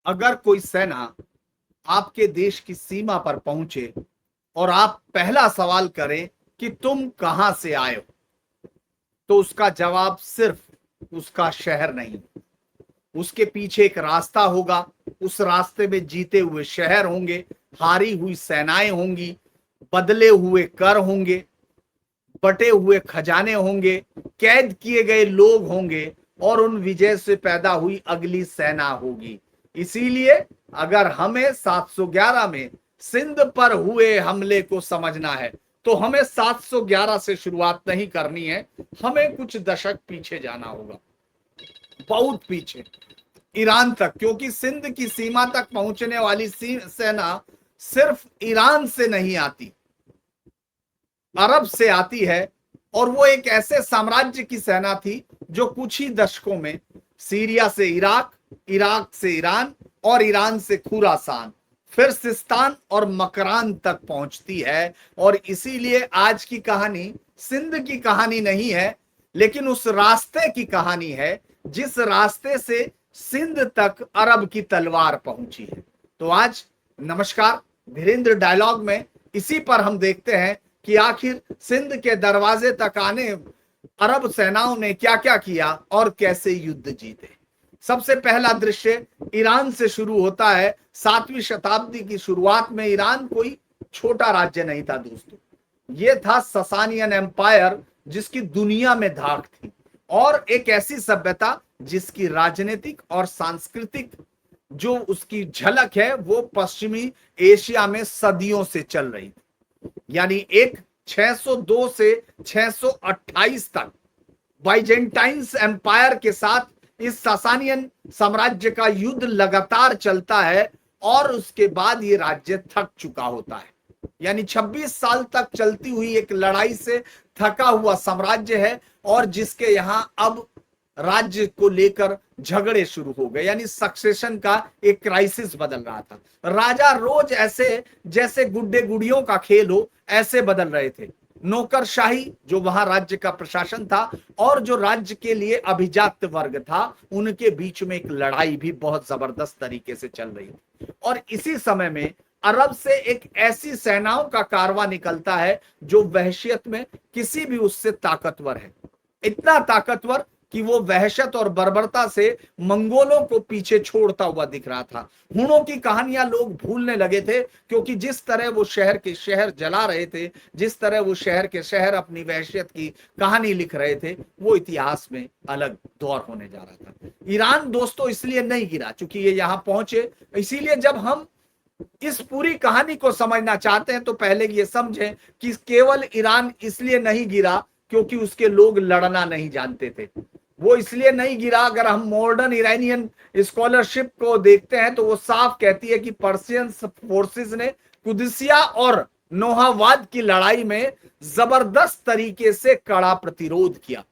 अगर कोई सेना आपके देश की सीमा पर पहुंचे और आप पहला सवाल करें कि तुम कहां से आए हो, तो उसका जवाब सिर्फ उसका शहर नहीं, उसके पीछे एक रास्ता होगा। उस रास्ते में जीते हुए शहर होंगे, हारी हुई सेनाएं होंगी, बदले हुए कर होंगे, बटे हुए खजाने होंगे, कैद किए गए लोग होंगे और उन विजय से पैदा हुई अगली सेना होगी। इसीलिए अगर हमें 711 में सिंध पर हुए हमले को समझना है तो हमें 711 से शुरुआत नहीं करनी है, हमें कुछ दशक पीछे जाना होगा, बहुत पीछे, ईरान तक। क्योंकि सिंध की सीमा तक पहुंचने वाली सेना सिर्फ ईरान से नहीं आती, अरब से आती है। और वो एक ऐसे साम्राज्य की सेना थी जो कुछ ही दशकों में सीरिया से इराक, इराक से ईरान और ईरान से खुरासान, फिर सिस्तान और मकरान तक पहुंचती है। और इसीलिए आज की कहानी सिंध की कहानी नहीं है, लेकिन उस रास्ते की कहानी है जिस रास्ते से सिंध तक अरब की तलवार पहुंची है। तो आज नमस्कार धीरेन्द्र डायलॉग में इसी पर हम देखते हैं कि आखिर सिंध के दरवाजे तक आने अरब सेनाओं ने क्या क्या किया और कैसे युद्ध जीते। सबसे पहला दृश्य ईरान से शुरू होता है। 7वीं शताब्दी की शुरुआत में ईरान कोई छोटा राज्य नहीं था दोस्तों, ये था ससानियन एम्पायर जिसकी दुनिया में धाक थी, और एक ऐसी सभ्यता जिसकी राजनीतिक और सांस्कृतिक जो उसकी झलक है वो पश्चिमी एशिया में सदियों से चल रही थी। यानी एक 602 से 628 तक बाइजेंटाइन्स एम्पायर के साथ इस सासानियन साम्राज्य का युद्ध लगातार चलता है और उसके बाद ये राज्य थक चुका होता है। यानी 26 साल तक चलती हुई एक लड़ाई से थका हुआ साम्राज्य है और जिसके यहां अब राज्य को लेकर झगड़े शुरू हो गए, यानी सक्सेशन का एक क्राइसिस बदल रहा था। राजा रोज ऐसे जैसे गुड्डे गुड़ियों का खेल हो ऐसे बदल रहे थे। नौकरशाही जो वहां राज्य का प्रशासन था और जो राज्य के लिए अभिजात वर्ग था, उनके बीच में एक लड़ाई भी बहुत जबरदस्त तरीके से चल रही थी। और इसी समय में अरब से एक ऐसी सेनाओं का कारवां निकलता है जो वहशियत में किसी भी उससे ताकतवर है, इतना ताकतवर कि वो वहशत और बर्बरता से मंगोलों को पीछे छोड़ता हुआ दिख रहा था। हुणों की कहानियां लोग भूलने लगे थे, क्योंकि जिस तरह वो शहर के शहर जला रहे थे, जिस तरह वो शहर के शहर अपनी वहशियत की कहानी लिख रहे थे, वो इतिहास में अलग दौर होने जा रहा था। ईरान दोस्तों इसलिए नहीं गिरा चूंकि ये यहां पहुंचे। इसीलिए जब हम इस पूरी कहानी को समझना चाहते हैं तो पहले ये समझें कि केवल ईरान इसलिए नहीं गिरा क्योंकि उसके लोग लड़ना नहीं जानते थे। वो इसलिए नहीं गिरा, अगर हम मॉडर्न ईरानियन स्कॉलरशिप को देखते हैं तो वो साफ कहती है कि पर्शियन फोर्सेस ने कुदिसिया और नोहावाद की लड़ाई में जबरदस्त तरीके से कड़ा प्रतिरोध किया।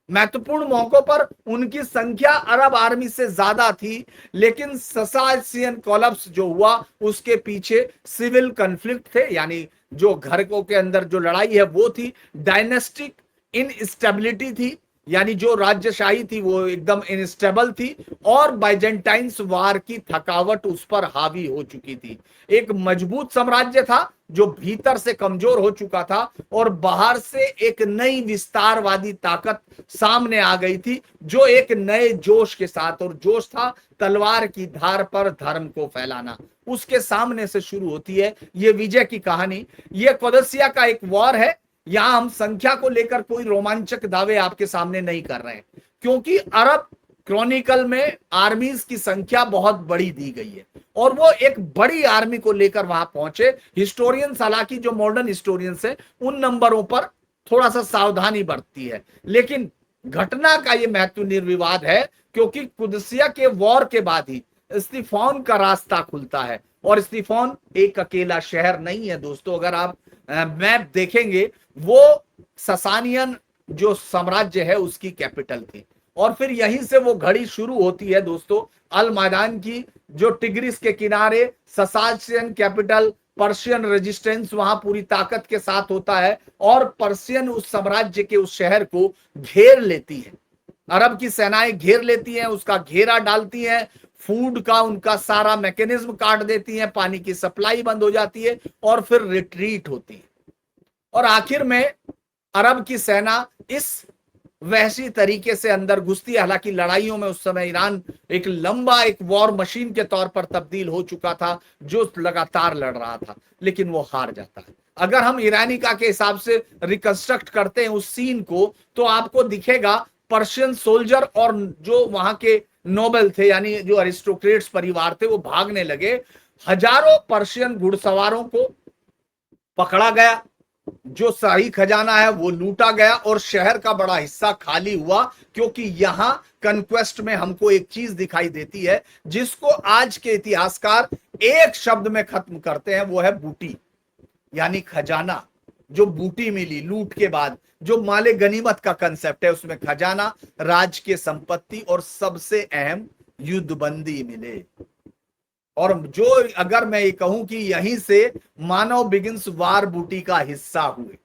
महत्वपूर्ण मौकों पर उनकी संख्या अरब आर्मी से ज्यादा थी, लेकिन ससासियन कोलैप्स जो हुआ उसके पीछे सिविल कॉन्फ्लिक्ट थे, यानी जो घर के अंदर जो लड़ाई है वो थी। डायनेस्टिक इनस्टेबिलिटी थी, यानी जो राज्यशाही थी वो एकदम इनस्टेबल थी, और बाइजेंटाइन्स वार की थकावट उस पर हावी हो चुकी थी। एक मजबूत साम्राज्य था जो भीतर से कमजोर हो चुका था और बाहर से एक नई विस्तारवादी ताकत सामने आ गई थी जो एक नए जोश के साथ, और जोश था तलवार की धार पर धर्म को फैलाना, उसके सामने से शुरू होती है ये विजय की कहानी। ये कोदसिया का एक वॉर है। यहां हम संख्या को लेकर कोई रोमांचक दावे आपके सामने नहीं कर रहे हैं, क्योंकि अरब क्रॉनिकल में आर्मीज की संख्या बहुत बड़ी दी गई है और वो एक बड़ी आर्मी को लेकर वहां पहुंचे। हिस्टोरियंस, हालांकि जो मॉडर्न हिस्टोरियंस है, उन नंबरों पर थोड़ा सा सावधानी बरतती है, लेकिन घटना का ये महत्व निर्विवाद है क्योंकि कुदसिया के वॉर के बाद ही इस्तीफॉन का रास्ता खुलता है। और इस्तीफॉन एक अकेला शहर नहीं है दोस्तों, अगर आप मैप देखेंगे वो ससानियन जो साम्राज्य है उसकी कैपिटल थी। और फिर यहीं से वो घड़ी शुरू होती है दोस्तों अल मैदान की, जो टिग्रिस के किनारे ससानियन कैपिटल, पर्शियन रेजिस्टेंस वहां पूरी ताकत के साथ होता है और पर्शियन उस साम्राज्य के उस शहर को घेर लेती है। अरब की सेनाएं घेर लेती हैं, उसका घेरा डालती हैं, फूड का उनका सारा मैकेनिज्म काट देती हैं, पानी की सप्लाई बंद हो जाती है और फिर रिट्रीट होती है। और आखिर में अरब की सेना इस वैसी तरीके से अंदर घुसती है। हालांकि लड़ाइयों में उस समय ईरान एक लंबा एक वॉर मशीन के तौर पर तब्दील हो चुका था जो लगातार लड़ रहा था, लेकिन वो हार जाता है। अगर हम ईरानिका के हिसाब से रिकंस्ट्रक्ट करते हैं उस सीन को, तो आपको दिखेगा पर्शियन सोल्जर और जो वहां के नोबल थे, यानी जो अरिस्टोक्रेट्स परिवार थे, वो भागने लगे। हजारों पर्शियन घुड़सवारों को पकड़ा गया, जो शाही खजाना है वो लूटा गया और शहर का बड़ा हिस्सा खाली हुआ। क्योंकि यहां कन्क्वेस्ट में हमको एक चीज दिखाई देती है जिसको आज के इतिहासकार एक शब्द में खत्म करते हैं, वो है बूटी, यानी खजाना। जो बूटी मिली लूट के बाद, जो माले गनीमत का कंसेप्ट है, उसमें खजाना, राज के संपत्ति और सबसे अहम युद्धबंदी मिले। और जो अगर मैं ये कहूं कि यहीं से मानव बिगिंस वार बूटी का हिस्सा हुए,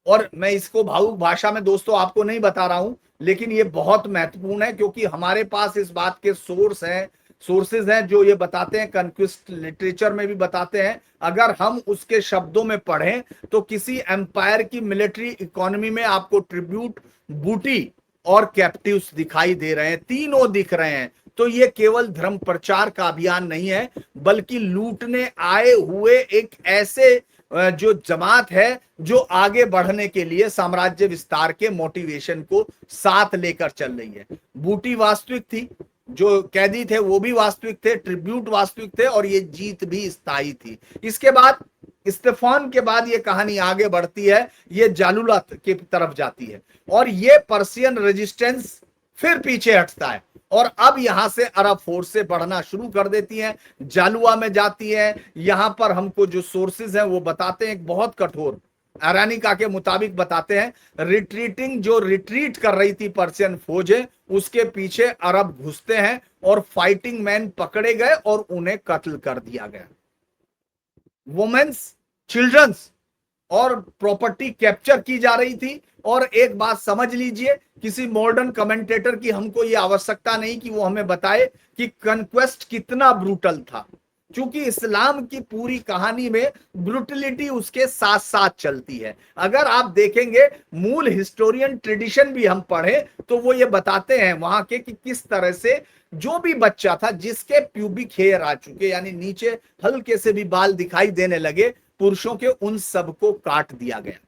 और मैं इसको भावुक भाषा में दोस्तों आपको नहीं बता रहा हूं, लेकिन ये बहुत महत्वपूर्ण है क्योंकि हमारे पास इस बात के सोर्सेज हैं जो ये बताते हैं, कन्क्विस्ट लिटरेचर में भी बताते हैं। अगर हम उसके शब्दों में पढ़ें तो किसी एम्पायर की मिलिट्री इकोनॉमी में आपको ट्रिब्यूट, बूटी और कैप्टिव्स दिखाई दे रहे हैं, तीनों दिख रहे हैं। तो ये केवल धर्म प्रचार का अभियान नहीं है, बल्कि लूटने आए हुए एक ऐसे जो जमात है जो आगे बढ़ने के लिए साम्राज्य विस्तार के मोटिवेशन को साथ लेकर चल रही है। बूटी वास्तविक थी, जो कैदी थे वो भी वास्तविक थे, ट्रिब्यूट वास्तविक थे, और ये जीत भी स्थायी थी। इसके बाद स्टेफान के बाद ये कहानी आगे बढ़ती है, ये जालुलत की तरफ जाती है और ये पर्शियन रेजिस्टेंस फिर पीछे हटता है और अब यहां से अरब फोर्स से बढ़ना शुरू कर देती हैं, जालुआ में जाती है। यहां पर हमको जो सोर्सेज हैं वो बताते हैं, एक बहुत कठोर अरानिका के मुताबिक बताते हैं, रिट्रीटिंग जो रिट्रीट कर रही थी पर्शियन फौजें, उसके पीछे अरब घुसते हैं और फाइटिंग मैन पकड़े गए और उन्हें कत्ल कर दिया गया। वुमेन्स, चिल्ड्रंस और प्रॉपर्टी कैप्चर की जा रही थी। और एक बात समझ लीजिए, किसी मॉडर्न कमेंटेटर की हमको ये आवश्यकता नहीं कि वो हमें बताए कि कन्क्वेस्ट कितना ब्रूटल था, क्योंकि इस्लाम की पूरी कहानी में ब्रूटलिटी उसके साथ साथ चलती है। अगर आप देखेंगे मूल हिस्टोरियन ट्रेडिशन भी हम पढ़े तो वो ये बताते हैं वहां के कि किस तरह से जो भी बच्चा था जिसके प्यूबिक हेयर आ चुके, यानी नीचे हल्के से भी बाल दिखाई देने लगे पुरुषों के, उन सबको काट दिया गया,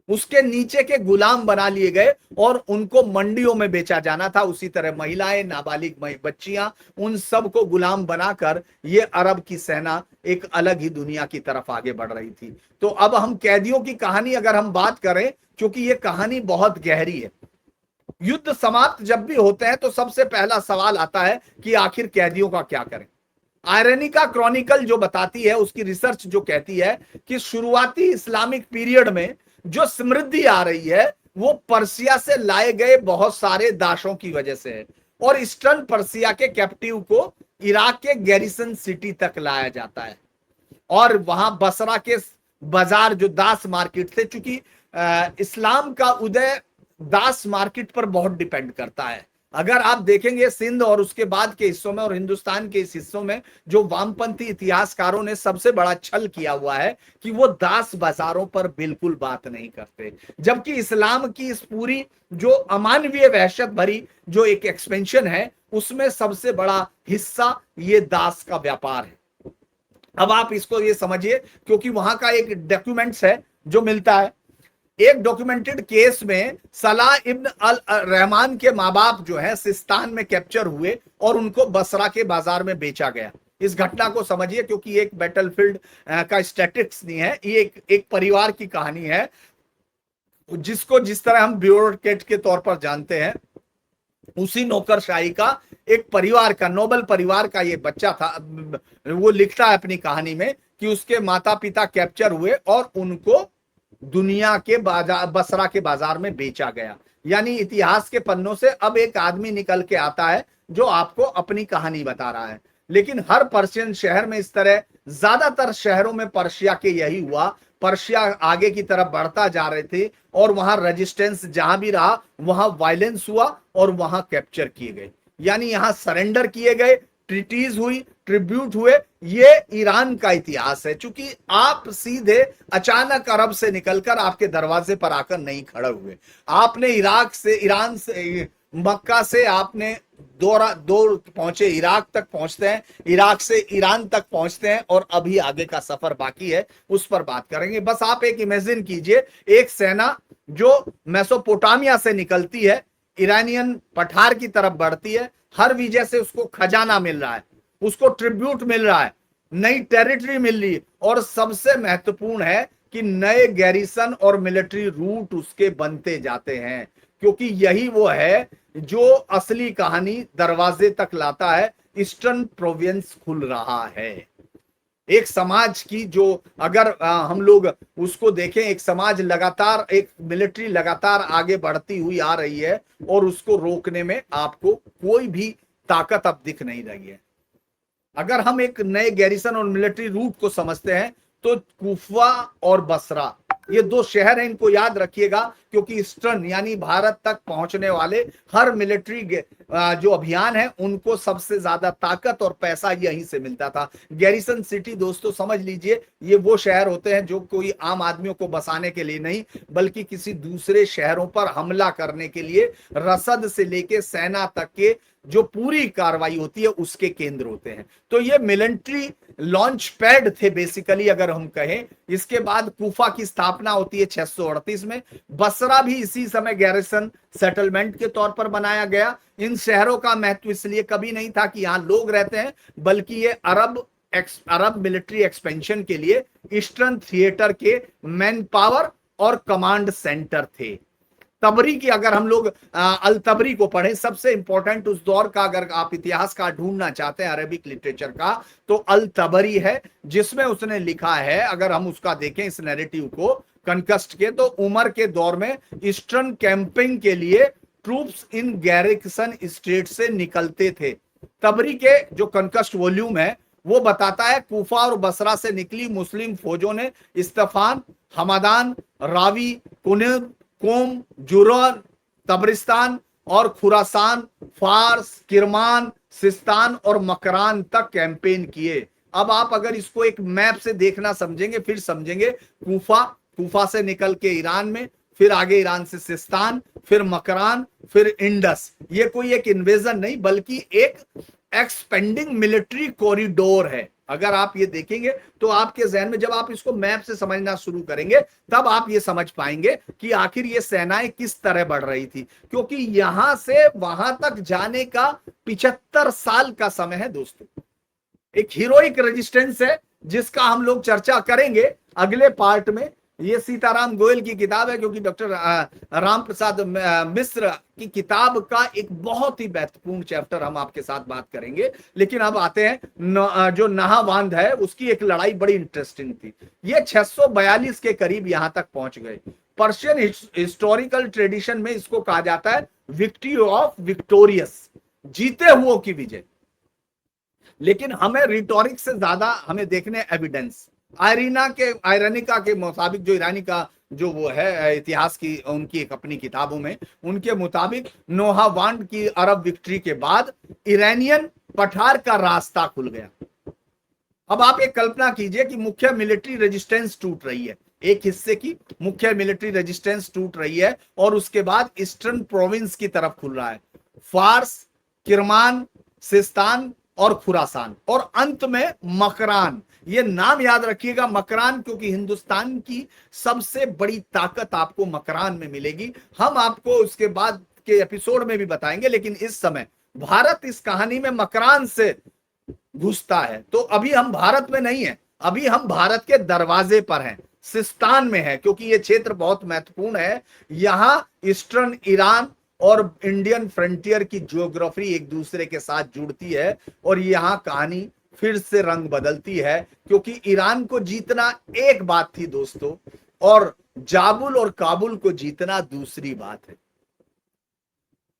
उसके नीचे के गुलाम बना लिए गए और उनको मंडियों में बेचा जाना था। उसी तरह महिलाएं, नाबालिग बच्चियां, उन सबको गुलाम बनाकर ये अरब की सेना एक अलग ही दुनिया की तरफ आगे बढ़ रही थी। तो अब हम कैदियों की कहानी अगर हम बात करें, क्योंकि ये कहानी बहुत गहरी है। युद्ध समाप्त जब भी होते हैं तो सबसे पहला सवाल आता है कि आखिर कैदियों का क्या करें। आयरनिका क्रॉनिकल जो बताती है, उसकी रिसर्च जो कहती है कि शुरुआती इस्लामिक पीरियड में जो समृद्धि आ रही है वो पर्सिया से लाए गए बहुत सारे दासों की वजह से है, और ईस्टर्न पर्सिया के कैप्टिव को इराक के गैरिसन सिटी तक लाया जाता है। और वहां बसरा के बाजार जो दास मार्केट थे, चूंकि इस्लाम का उदय दास मार्केट पर बहुत डिपेंड करता है। अगर आप देखेंगे सिंध और उसके बाद के हिस्सों में और हिंदुस्तान के इस हिस्सों में जो वामपंथी इतिहासकारों ने सबसे बड़ा छल किया हुआ है कि वो दास बाजारों पर बिल्कुल बात नहीं करते, जबकि इस्लाम की इस पूरी जो अमानवीय वहशत भरी जो एक एक्सपेंशन है उसमें सबसे बड़ा हिस्सा ये दास का व्यापार है। अब आप इसको ये समझिए, क्योंकि वहां का एक डॉक्यूमेंट्स है जो मिलता है। एक डॉक्यूमेंटेड केस में सलाह इब्न अल रहमान के माँ बाप जो है सिस्तान में कैप्चर हुए और उनको बसरा के बाजार में बेचा गया। इस घटना को समझिए, क्योंकि एक बैटलफील्ड का स्टैटिस्टिक्स नहीं है, ये एक परिवार की कहानी है जिसको जिस तरह हम ब्यूरोक्रेट के तौर पर जानते हैं, उसी नौकरशाही का एक परिवार का, नोबल परिवार का ये बच्चा था। वो लिखता है अपनी कहानी में कि उसके माता पिता कैप्चर हुए और उनको दुनिया के बाजार, बसरा के बाजार में बेचा गया। यानी इतिहास के पन्नों से अब एक आदमी निकल के आता है जो आपको अपनी कहानी बता रहा है। लेकिन हर पर्शियन शहर में इस तरह, ज्यादातर शहरों में पर्शिया के यही हुआ। पर्शिया आगे की तरफ बढ़ता जा रहे थे और वहां रेजिस्टेंस जहां भी रहा वहां वायलेंस हुआ और वहां कैप्चर किए गए, यानी यहां सरेंडर किए गए, ट्रीटीज हुई, ट्रिब्यूट हुए। ये ईरान का इतिहास है। चूंकि आप सीधे अचानक अरब से निकलकर आपके दरवाजे पर आकर नहीं खड़े हुए, आपने इराक से, ईरान से, मक्का से आपने दौड़ पहुंचे, इराक तक पहुंचते हैं, इराक से ईरान तक पहुंचते हैं, और अभी आगे का सफर बाकी है, उस पर बात करेंगे। बस आप एक इमेजिन कीजिए, एक सेना जो मेसोपोटामिया से निकलती है, ईरानियन पठार की तरफ बढ़ती है, हर विजय से उसको खजाना मिल रहा है, उसको ट्रिब्यूट मिल रहा है, नई टेरिटरी मिल रही है, और सबसे महत्वपूर्ण है कि नए गैरिसन और मिलिट्री रूट उसके बनते जाते हैं, क्योंकि यही वो है जो असली कहानी दरवाजे तक लाता है। ईस्टर्न प्रोविंस खुल रहा है। एक समाज की जो अगर हम लोग उसको देखें, एक समाज लगातार, एक मिलिट्री लगातार आगे बढ़ती हुई आ रही है, और उसको रोकने में आपको कोई भी ताकत अब दिख नहीं रही है। अगर हम एक नए गैरिसन और मिलिट्री रूट को समझते हैं तो कूफा और बसरा, ये दो शहर हैं, इनको याद रखिएगा, क्योंकि ईस्टर्न यानी भारत तक पहुंचने वाले हर मिलिट्री जो अभियान है, उनको सबसे ज्यादा ताकत और पैसा यहीं से मिलता था। गैरिसन सिटी दोस्तों समझ लीजिए, ये वो शहर होते हैं जो कोई आम आदमियों को बसाने के लिए नहीं, बल्कि किसी दूसरे शहरों पर हमला करने के लिए रसद से लेके सेना तक के जो पूरी कार्रवाई होती है उसके केंद्र होते हैं। तो ये मिलिट्री लॉन्च पैड थे बेसिकली, अगर हम कहें। इसके बाद कूफा की स्थापना होती है 638 में। बसरा भी इसी समय गैरिसन सेटलमेंट के तौर पर बनाया गया। इन शहरों का महत्व इसलिए कभी नहीं था कि यहां लोग रहते हैं, बल्कि ये अरब मिलिट्री एक्सपेंशन के लिए ईस्टर्न थिएटर के मैन पावर और कमांड सेंटर थे। तबरी की अगर हम लोग अल तबरी को पढ़ें, सबसे इंपॉर्टेंट उस दौर का अगर आप इतिहास का ढूंढना चाहते हैं अरेबिक लिटरेचर का, तो अल तबरी है, जिसमें उसने लिखा है, अगर हम उसका देखें इस नैरेटिव को कनकस्ट के, तो उमर के दौर में ईस्टर्न कैंपिंग के लिए ट्रूप्स इन गैरिसन स्टेट से निकलते थे। तबरी के जो कनकस्ट वॉल्यूम है वो बताता है कूफा और बसरा से निकली मुस्लिम फौजों ने इस्तफान, हमादान, रावी, कुनब, कोम, जुरन, तबरिस्तान और खुरासान, फार्स, किरमान, सिस्तान और मकरान तक कैंपेन किए। अब आप अगर इसको एक मैप से देखना समझेंगे, फिर समझेंगे। कूफा से निकल के ईरान में, फिर आगे ईरान से सिस्तान, फिर मकरान, फिर इंडस। ये कोई एक इन्वेजन नहीं, बल्कि एक एक्सपेंडिंग मिलिट्री कॉरिडोर है। अगर आप ये देखेंगे तो आपके जहन में, जब आप इसको मैप से समझना शुरू करेंगे, तब आप ये समझ पाएंगे कि आखिर ये सेनाएं किस तरह बढ़ रही थी, क्योंकि यहां से वहां तक जाने का 75 साल का समय है दोस्तों। एक हीरोइक रेजिस्टेंस है, जिसका हम लोग चर्चा करेंगे अगले पार्ट में। ये सीताराम गोयल की किताब है, क्योंकि डॉक्टर राम प्रसाद मिश्र की किताब का एक बहुत ही महत्वपूर्ण चैप्टर हम आपके साथ बात करेंगे। लेकिन अब आते हैं जो नहावांद है, उसकी एक लड़ाई बड़ी इंटरेस्टिंग थी। ये 642 के करीब यहां तक पहुंच गए। पर्शियन हिस्टोरिकल ट्रेडिशन में इसको कहा जाता है विक्ट्री ऑफ विक्टोरियस, जीते हुओं की विजय। लेकिन हमें रिटोरिक से ज्यादा हमें देखने एविडेंस। आयरनिका के मुताबिक, जो ईरानी का जो वो है इतिहास की उनकी एक अपनी किताबों में, उनके मुताबिक नोहावांड की अरब विक्ट्री के बाद ईरानियन पठार का रास्ता खुल गया। अब आप एक कल्पना कीजिए कि मुख्य मिलिट्री रेजिस्टेंस टूट रही है, एक हिस्से की मुख्य मिलिट्री रेजिस्टेंस टूट रही है, और उसके बाद ईस्टर्न प्रोविंस की तरफ खुल रहा है, फार्स, किरमान, सिस्तान और खुरासान, और अंत में मकरान। ये नाम याद रखिएगा, मकरान, क्योंकि हिंदुस्तान की सबसे बड़ी ताकत आपको मकरान में मिलेगी। हम आपको उसके बाद के एपिसोड में भी बताएंगे, लेकिन इस समय भारत इस कहानी में मकरान से घुसता है। तो अभी हम भारत में नहीं है, अभी हम भारत के दरवाजे पर हैं, सिस्तान में है, क्योंकि ये क्षेत्र बहुत महत्वपूर्ण है। यहां ईस्टर्न ईरान और इंडियन फ्रंटियर की ज्योग्राफी एक दूसरे के साथ जुड़ती है, और यहां कहानी फिर से रंग बदलती है, क्योंकि ईरान को जीतना एक बात थी दोस्तों, और जाबुल और काबुल को जीतना दूसरी बात है।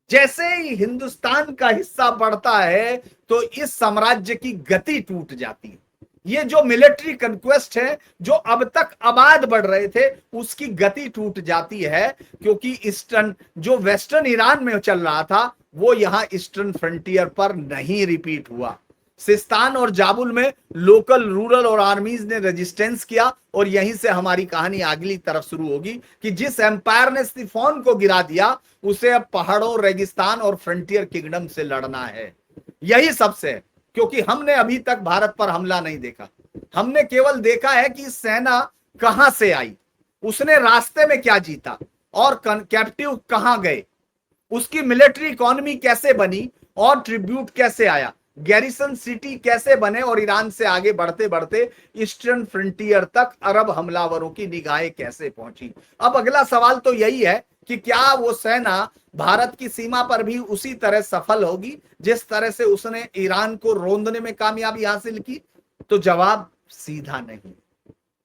जैसे ही हिंदुस्तान का हिस्सा बढ़ता है, तो इस साम्राज्य की गति टूट जाती है। ये जो मिलिट्री कंक्वेस्ट है, जो अब तक आबाद बढ़ रहे थे, उसकी गति टूट जाती है, क्योंकि ईस्टर्न जो वेस्टर्न ईरान में चल रहा था, वो यहां ईस्टर्न फ्रंटियर पर नहीं रिपीट हुआ। सिस्तान और जाबुल में लोकल रूरल और आर्मीज ने रेजिस्टेंस किया और यहीं से हमारी कहानी अगली तरफ शुरू होगी कि जिस एम्पायर ने सिफोन को गिरा दिया उसे अब पहाड़ों, रेगिस्तान और फ्रंटियर किंगडम से लड़ना है। यही सबसे है, क्योंकि हमने अभी तक भारत पर हमला नहीं देखा। हमने केवल देखा है कि सेना कहां से आई, उसने रास्ते में क्या जीता और कैप्टिव कहां गए, उसकी मिलिट्री इकोनॉमी कैसे बनी और ट्रिब्यूट कैसे आया, गैरिसन सिटी कैसे बने और ईरान से आगे बढ़ते बढ़ते ईस्टर्न फ्रंटियर तक अरब हमलावरों की निगाहें कैसे पहुंची। अब अगला सवाल तो यही है कि क्या वो सेना भारत की सीमा पर भी उसी तरह सफल होगी जिस तरह से उसने ईरान को रोंदने में कामयाबी हासिल की। तो जवाब सीधा नहीं,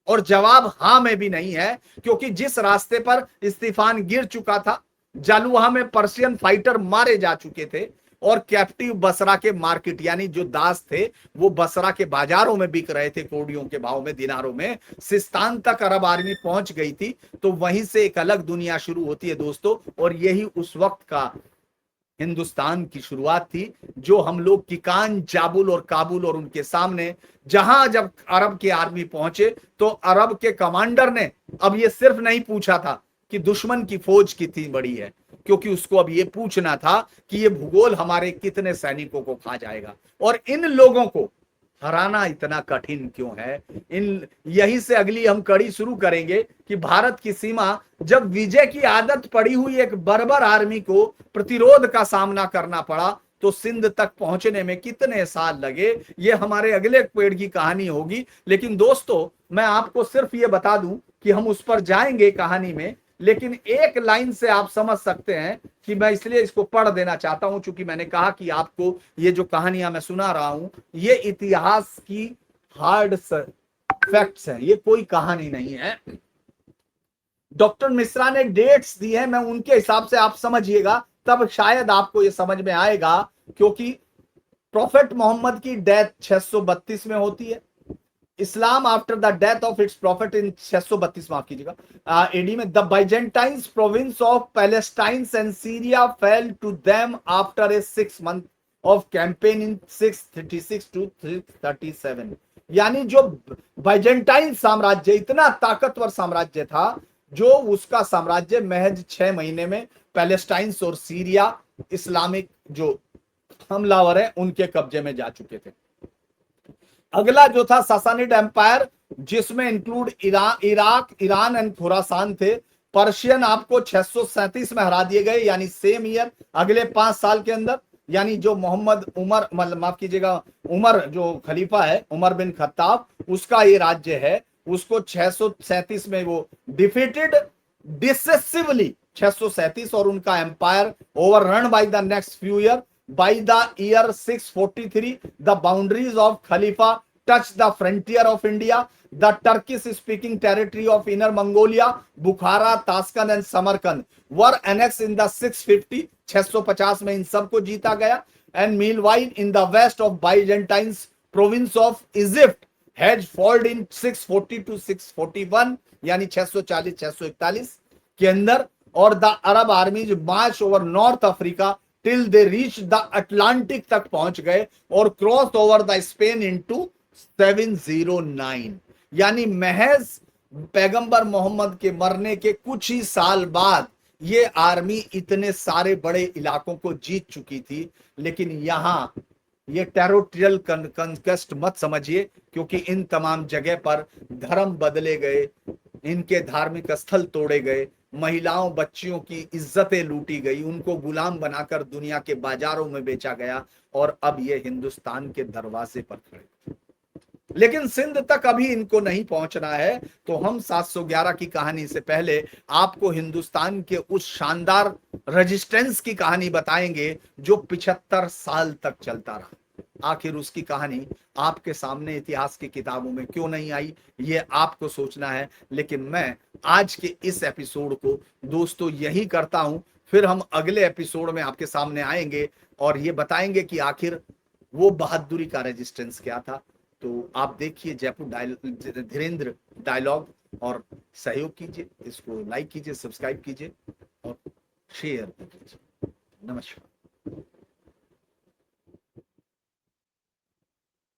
और जवाब हां में भी नहीं है, क्योंकि जिस रास्ते पर इस्तीफान गिर चुका था, जालुहा में पर्शियन फाइटर मारे जा चुके थे और कैप्टिव बसरा के मार्केट यानी जो दास थे वो बसरा के बाजारों में बिक रहे थे कौड़ियों के भाव में, दिनारों में, सिस्तान तक अरब आर्मी पहुंच गई थी। तो वहीं से एक अलग दुनिया शुरू होती है दोस्तों, और यही उस वक्त का हिंदुस्तान की शुरुआत थी जो हम लोग किकान, जाबुल और काबुल और उनके सामने जहां जब अरब के आर्मी पहुंचे तो अरब के कमांडर ने अब ये सिर्फ नहीं पूछा था कि दुश्मन की फौज कितनी बड़ी है, क्योंकि उसको अब ये पूछना था कि ये भूगोल हमारे कितने सैनिकों को खा जाएगा और इन लोगों को हराना इतना कठिन क्यों है। इन यहीं से अगली हम कड़ी शुरू करेंगे कि भारत की सीमा जब विजय की आदत पड़ी हुई एक बर्बर आर्मी को प्रतिरोध का सामना करना पड़ा तो सिंध तक पहुंचने में कितने साल लगे, ये हमारे अगले पेड़ की कहानी होगी। लेकिन दोस्तों मैं आपको सिर्फ ये बता दूं कि हम उस पर जाएंगे कहानी में, लेकिन एक लाइन से आप समझ सकते हैं कि मैं इसलिए इसको पढ़ देना चाहता हूं, चूंकि मैंने कहा कि आपको ये जो कहानियां मैं सुना रहा हूं ये इतिहास की हार्ड फैक्ट्स हैं, ये कोई कहानी नहीं है। डॉक्टर मिश्रा ने डेट्स दी है, मैं उनके हिसाब से आप समझिएगा तब शायद आपको ये समझ में आएगा, क्योंकि प्रोफेट मोहम्मद की डेथ 632 में होती है। Islam after the death of its prophet in 632 माफ कीजिएगा एडी में, the Byzantines province of Palestine and Syria fell to them after a 6 month of campaign in 636 to 637। यानी जो बाइजेंटाइन साम्राज्य इतना ताकतवर साम्राज्य था जो उसका साम्राज्य महज 6 महीने में पैलेस्टाइन्स और सीरिया इस्लामिक जो हमलावर है उनके कब्जे में जा चुके थे। अगला जो था सासानिड एम्पायर, जिसमें include Iraq, Iran and Khorasan थे। पर्शियन आपको 637 में हरा दिए गए, यानी सेम ईयर, अगले 5 साल के अंदर। यानी जो मोहम्मद उमर माफ कीजिएगा उमर जो खलीफा है उमर बिन खत्ताब, उसका ये राज्य है, उसको 637 में वो डिफीटेड डिसेसिवली 637, और उनका empire overrun by the next few year. By the year 643, the boundaries of Khalifa touched the frontier of India. The Turkish-speaking territory of Inner Mongolia, Bukhara, Taskan and Samarkand were annexed in the 650. 650 में इन सबको जीता गया। And meanwhile, in the west of Byzantine province of Egypt had fallen in 640 to 641, यानी 640-641 के अंदर। और the Arab armies marched over North Africa till they reach the Atlantic तक पहुंच गए और cross over the Spain into 709। यानी महज पैगंबर मोहम्मद के मरने के कुछ ही साल बाद ये आर्मी इतने सारे बड़े इलाकों को जीत चुकी थी। लेकिन यहां ये टेरिटोरियल कंक्वेस्ट मत समझिए, क्योंकि इन तमाम जगह पर धर्म बदले गए, इनके धार्मिक स्थल तोड़े गए, महिलाओं बच्चियों की इज्जतें लूटी गई, उनको गुलाम बनाकर दुनिया के बाजारों में बेचा गया और अब ये हिंदुस्तान के दरवाजे पर खड़े। लेकिन सिंध तक अभी इनको नहीं पहुंचना है। तो हम 711 की कहानी से पहले आपको हिंदुस्तान के उस शानदार रेजिस्टेंस की कहानी बताएंगे जो 75 साल तक चलता रहा। आखिर उसकी कहानी आपके सामने इतिहास की किताबों में क्यों नहीं आई, ये आपको सोचना है। लेकिन मैं आज के इस एपिसोड को दोस्तों यही करता हूं, फिर हम अगले एपिसोड में आपके सामने आएंगे और ये बताएंगे कि आखिर वो बहादुरी का रेजिस्टेंस क्या था। तो आप देखिए जयपुर धीरेन्द्र डायलॉग और सहयोग कीजिए, इसको लाइक कीजिए, सब्सक्राइब कीजिए और शेयर कीजिए। नमस्कार।